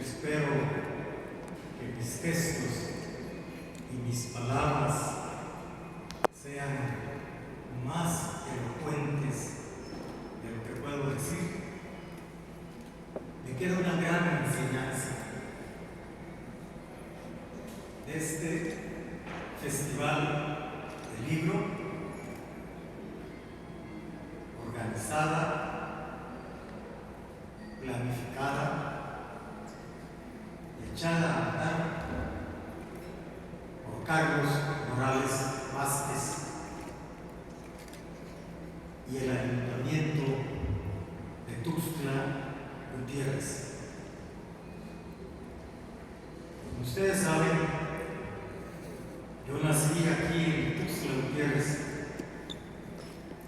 Espero que mis gestos y mis palabras sean más elocuentes de lo que puedo decir. Me queda una gran enseñanza de este festival del libro, organizada, planificada, echada a andar por Carlos Morales Vázquez y el Ayuntamiento de Tuxtla Gutiérrez. Como ustedes saben, yo nací aquí en Tuxtla Gutiérrez,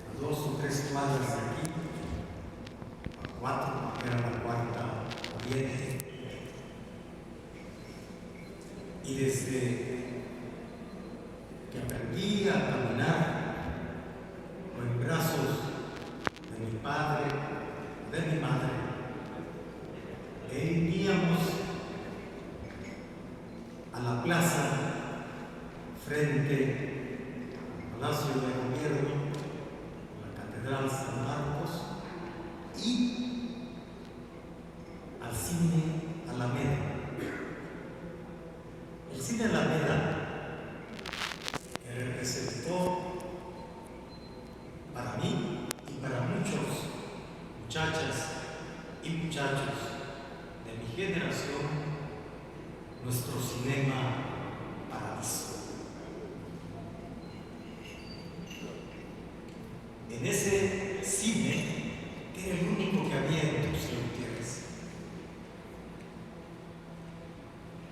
a 2 o 3 cuadras de aquí, a 4, era la cuarta oriente. Y desde que aprendí a caminar en brazos de mi padre, de mi madre, iríamos a la plaza frente al Palacio de Gobierno, a la Catedral San Marcos y al Cine Alameda. El Cine Alameda, que representó para mí y para muchos muchachas y muchachos de mi generación, nuestro cinema paraíso. En ese cine, que era el único que había en Tuxtla Gutiérrez,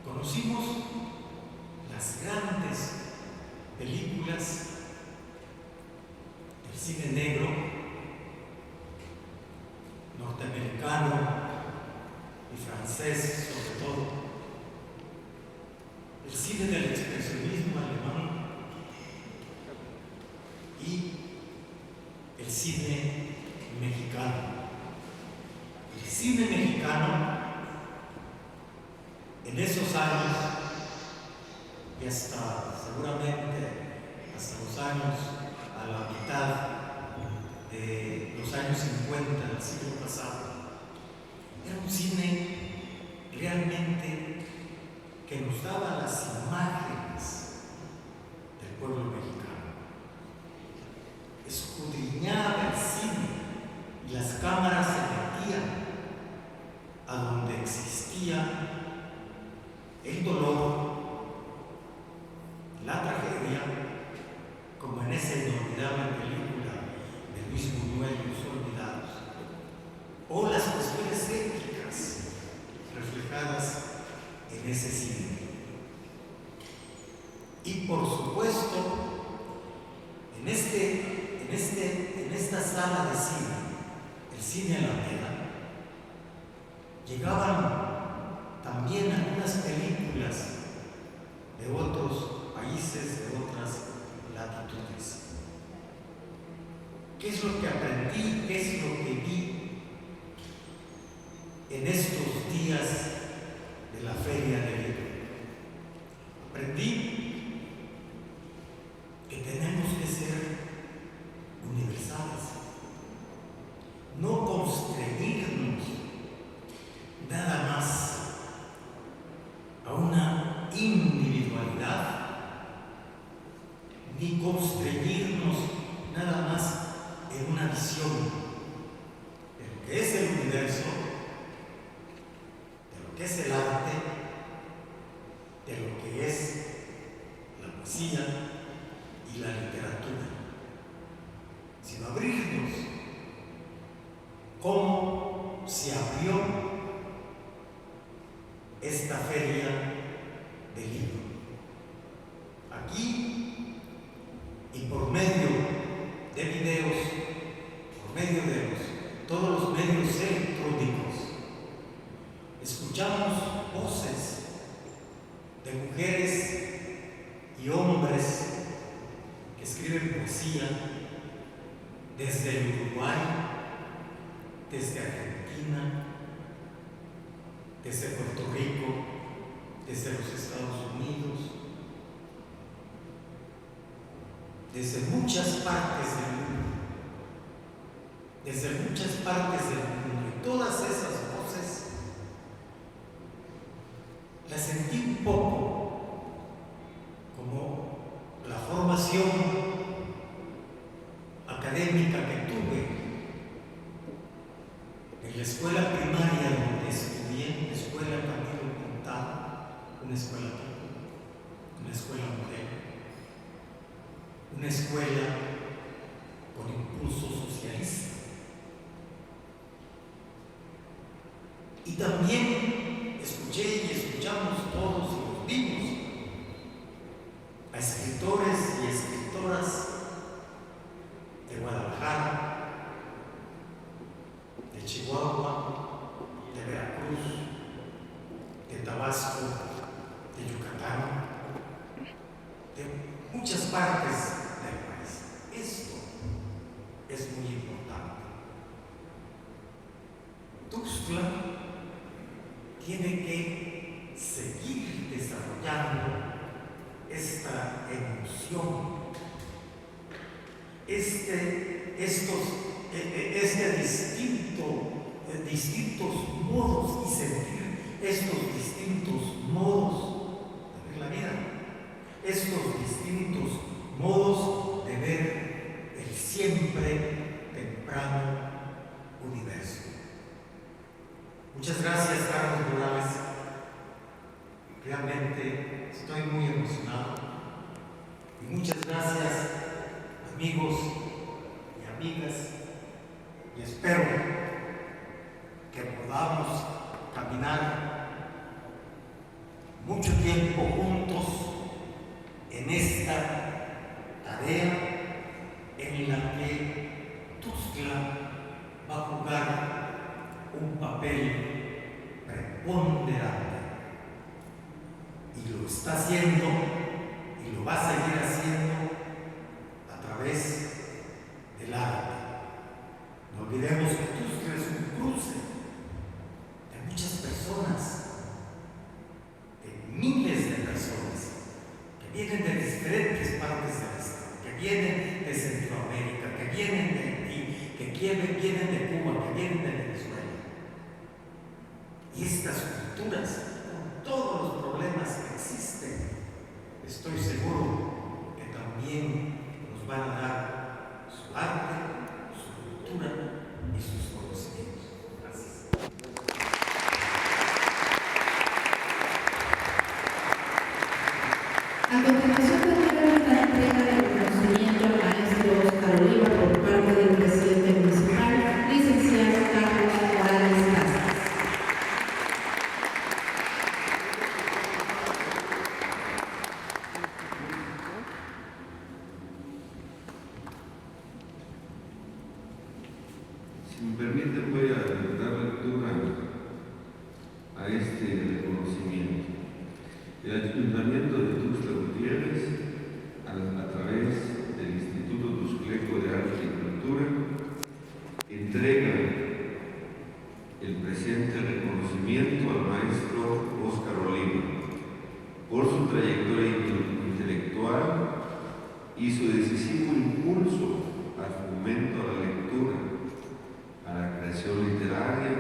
conocimos las grandes películas del cine negro, norteamericano y francés sobre todo, el cine del expresionismo alemán y el cine mexicano. El cine mexicano en esos años y hasta seguramente hasta los años a la mitad de los años 50 del siglo pasado, era un cine realmente que nos daba las imágenes del pueblo mexicano. Escudriñaba el cine y las cámaras se metían a donde existía el dolor, la tragedia, como en esa inolvidable película de Luis Buñuel, Los Olvidados, o las cuestiones éticas reflejadas en ese cine. Y por supuesto, en esta sala de cine, el Cine Alameda, llegaban también algunas películas de otros países, de otras latitudes. ¿Qué es lo que aprendí? ¿Qué es lo que vi en estos días de la Feria del Libro? Aprendí que tenemos que ser universales, no constreñirnos nada más a una individualidad, ni constreñirnos nada más en una visión de lo que es el universo, de lo que es el arte, de lo que es la poesía y la literatura, sino abrirnos como se abrió esta feria del libro. Aquí, y por medio de videos, por medio de todos los medios electrónicos, escuchamos voces de mujeres y hombres que escriben poesía desde el Uruguay, desde Argentina, desde Puerto Rico, desde los Estados Unidos, desde muchas partes del mundo, y todas esas voces las sentí un poco como la formación académica que tuve en la escuela primaria donde estudié, la escuela Camilo Pintado, una escuela mujer, una escuela con impulso socialista. Y también escuché y escuchamos todos y los vimos a escritores y escritoras de Guadalajara, de Chihuahua, de Veracruz, de Tabasco, de Yucatán, de muchas partes del país. Esto es muy importante. Tuxtla tiene que seguir desarrollando esta emoción, distintos modos y sentir estos distintos modos de ver la vida, estos distintos modos de ver el siempre temprano universo. Muchas gracias, Carlos Morales. Realmente estoy muy emocionado. Y muchas gracias, amigos y amigas. Y espero que podamos caminar mucho tiempo juntos en esta tarea en la que Tuxtla va a jugar un papel preponderante, y lo está haciendo y lo va a seguir haciendo a través del arte. No olvidemos que Tuxtla es un cruce de muchas personas, de miles de personas que vienen de diferentes partes del estado, que vienen de Centroamérica, que vienen de Haití, que vienen de Cuba, que vienen de Venezuela. Y estas culturas, con todos los problemas que existen, estoy seguro que también nos van a dar su arte, su cultura y sus conocimientos. Gracias. A continuación tendremos la entrega del reconocimiento al maestro Óscar Oliva por parte del presidente municipal, licenciado Carlos Morales Casas. Si me permiten, voy a dar lectura a este reconocimiento. El Ayuntamiento de Tuxtla Gutiérrez, a través del Instituto Tuxtleco de Arte y Cultura, entrega el presente reconocimiento al maestro Óscar Oliva por su trayectoria intelectual y su decisivo impulso al fomento a la lectura, a la creación literaria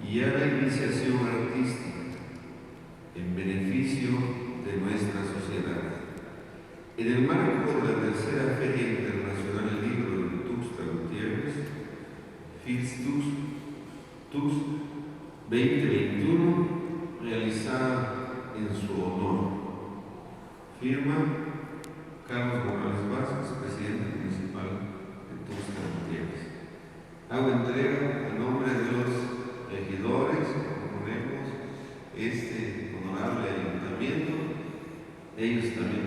y a la iniciación artística en beneficio de nuestra sociedad. En el marco de la tercera Feria Internacional del Libro de Tuxtla Gutiérrez, FILSTUX 2021, realizada en su honor. Firma Carlos Morales Vázquez, presidente municipal de Tuxtla Gutiérrez. Hago entrega a nombre de los regidores que componemos este honorable ayuntamiento. Ellos también